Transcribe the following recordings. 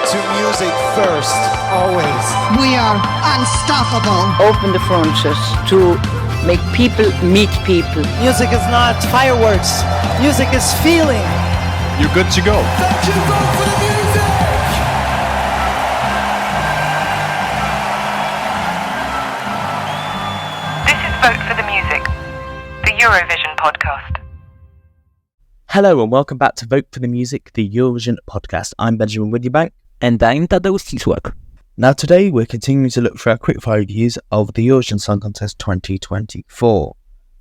to music first, always. We are unstoppable. Open the frontiers to make people meet people. Music is not fireworks. Music is feeling. You're good to go. Thank you, vote for the music! This is Vote for the Music, the Eurovision podcast. Hello and welcome back to Vote for the Music, the Eurovision podcast. I'm Benjamin Widdybank. And I'm Tadeusz. Now today we're continuing to look for our quickfire reviews of the Eurovision Song Contest 2024.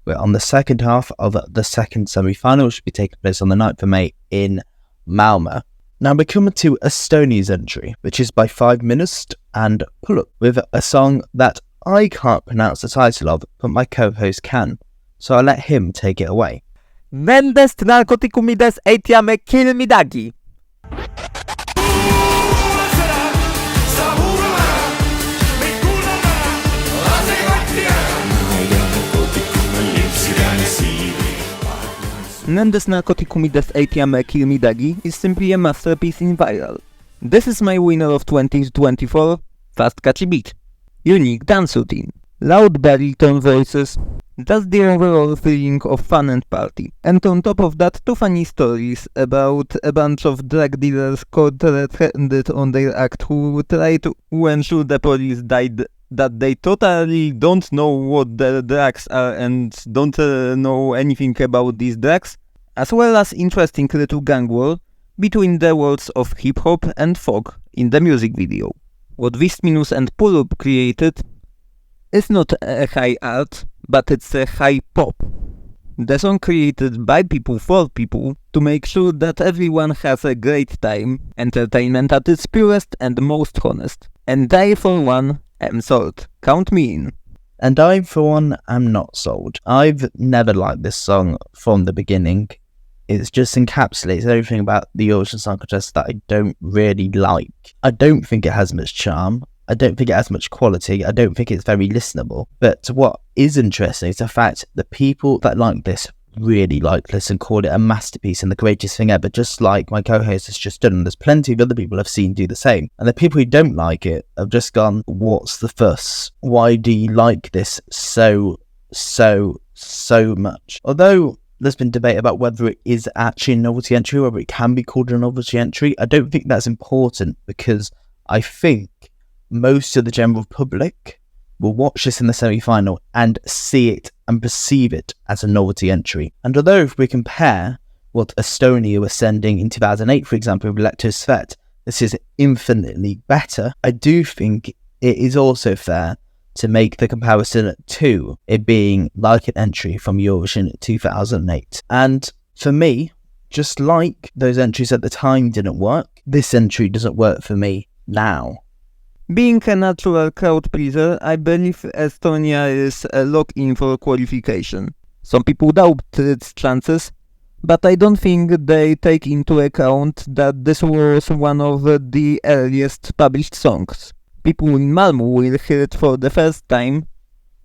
We're on the second half of the second semi-final, which will be taking place on the 9th of May in Malmö. Now we're coming to Estonia's entry, which is by 5miinust and Puuluup, with a song that I can't pronounce the title of, but my co-host can. So I'll let him take it away. Nendest, narkootikumidest, küll, midagi. Nendest, narkootikumidest, küll, midagi is simply a masterpiece in viral. This is my winner of 2024, fast catchy beat, unique dance routine, loud baritone voices, just the overall feeling of fun and party. And on top of that, two funny stories about a bunch of drug dealers caught red-handed on their act who try to ensure the police that they totally don't know what the drugs are and don't know anything about these drugs, as well as interesting little gang war between the worlds of hip-hop and folk in the music video. What 5miinust and Puuluup created is not a high art, but it's a high pop. The song created by people for people to make sure that everyone has a great time, entertainment at its purest and most honest. And I, for one, am sold. Count me in. And I, for one, am not sold. I've never liked this song from the beginning. It just encapsulates everything about the Eurovision Song Contest that I don't really like. I don't think it has much charm. I don't think it has much quality. I don't think it's very listenable. But what is interesting is the fact that people that like this really like this and call it a masterpiece and the greatest thing ever, just like my co-host has just done. And there's plenty of other people I've seen do the same. And the people who don't like it have just gone, what's the fuss? Why do you like this so much? Although there's been debate about whether it is actually a novelty entry, whether it can be called a novelty entry. I don't think that's important because I think most of the general public will watch this in the semi-final and see it and perceive it as a novelty entry. And although if we compare what Estonia was sending in 2008, for example, with Let's Svet, this is infinitely better, I do think it is also fair to make the comparison to it being like an entry from Eurovision 2008. And for me, just like those entries at the time didn't work, this entry doesn't work for me now. Being a natural crowd pleaser, I believe Estonia is a lock-in for qualification. Some people doubt its chances, but I don't think they take into account that this was one of the earliest published songs. People in Malmö will hear it for the first time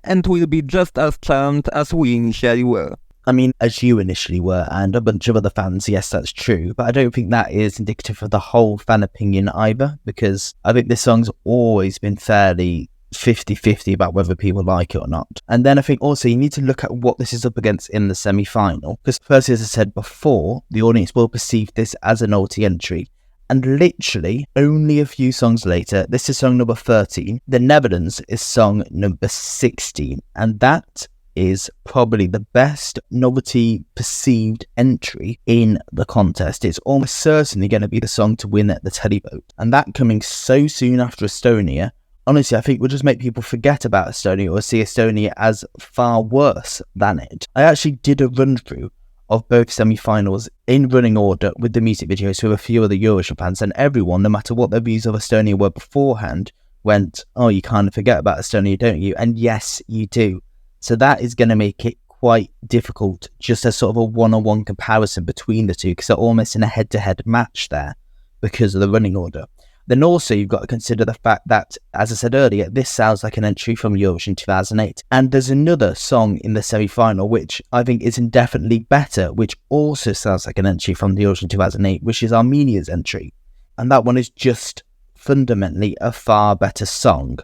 and will be just as charmed as we initially were. I mean, as you initially were, and a bunch of other fans, yes, that's true, but I don't think that is indicative of the whole fan opinion either, because I think this song's always been fairly 50-50 about whether people like it or not. And then I think also you need to look at what this is up against in the semi-final, because firstly, as I said before, the audience will perceive this as a novelty entry, and literally only a few songs later, this is song number 13, the Netherlands is song number 16, and that is probably the best novelty perceived entry in the contest. It's almost certainly going to be the song to win at the televote. And that coming so soon after Estonia, honestly, I think will just make people forget about Estonia or see Estonia as far worse than it. I actually did a run through of both semi-finals in running order with the music videos with a few of the Eurovision fans, and everyone, no matter what their views of Estonia were beforehand, went, oh, you kind of forget about Estonia, don't you? And yes, you do. So that is going to make it quite difficult, just as sort of a one-on-one comparison between the two, because they're almost in a head-to-head match there because of the running order. Then also you've got to consider the fact that, as I said earlier, this sounds like an entry from Eurovision 2008. And there's another song in the semi-final which I think is indefinitely better, which also sounds like an entry from the Eurovision 2008, which is Armenia's entry. And that one is just fundamentally a far better song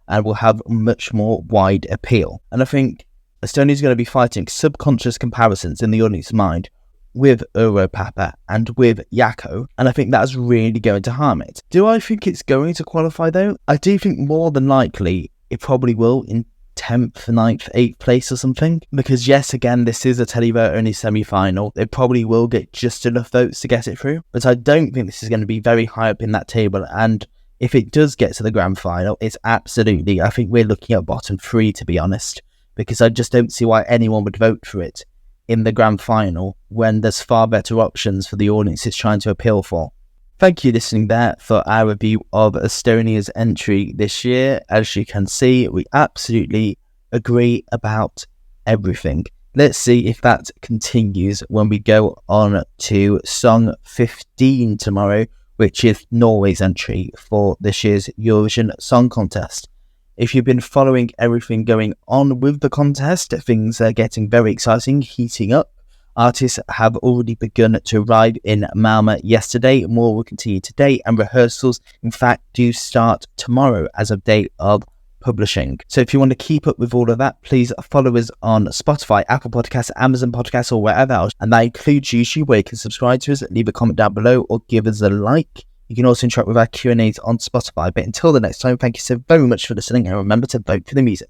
and will have much more wide appeal. And I think Estonia's going to be fighting subconscious comparisons in the audience's mind with Europapa and with Yako, and I think that's really going to harm it. Do I think it's going to qualify though? I do think more than likely it probably will in 10th, 9th, 8th place or something, because yes, again, this is a televote only semi-final. It probably will get just enough votes to get it through, but I don't think this is going to be very high up in that table. And if it does get to the grand final, it's absolutely, I think we're looking at bottom 3, to be honest, because I just don't see why anyone would vote for it in the grand final when there's far better options for the audience it's trying to appeal for. Thank you for listening there for our review of Estonia's entry this year. As you can see, we absolutely agree about everything. Let's see if that continues when we go on to Song 15 tomorrow, which is Norway's entry for this year's Eurovision Song Contest. If you've been following everything going on with the contest, things are getting very exciting, heating up. Artists have already begun to arrive in Malmö yesterday. More will continue today, and rehearsals, in fact, do start tomorrow as of date of publishing. So if you want to keep up with all of that, please follow us on Spotify, Apple Podcasts, Amazon Podcasts, or wherever else. And that includes YouTube, where you can subscribe to us, leave a comment down below, or give us a like. You can also interact with our Q&As on Spotify. But until the next time, thank you so very much for listening, and remember to vote for the music.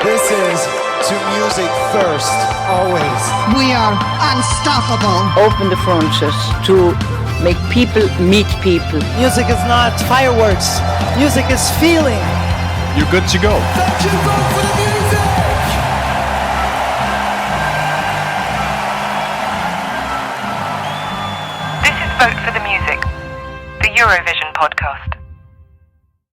This is to music first, always. We are unstoppable. Open the frontiers to make people meet people. Music is not fireworks. Music is feeling. You're good to go. Thank you, vote for the music! This is Vote for the Music, the Eurovision podcast.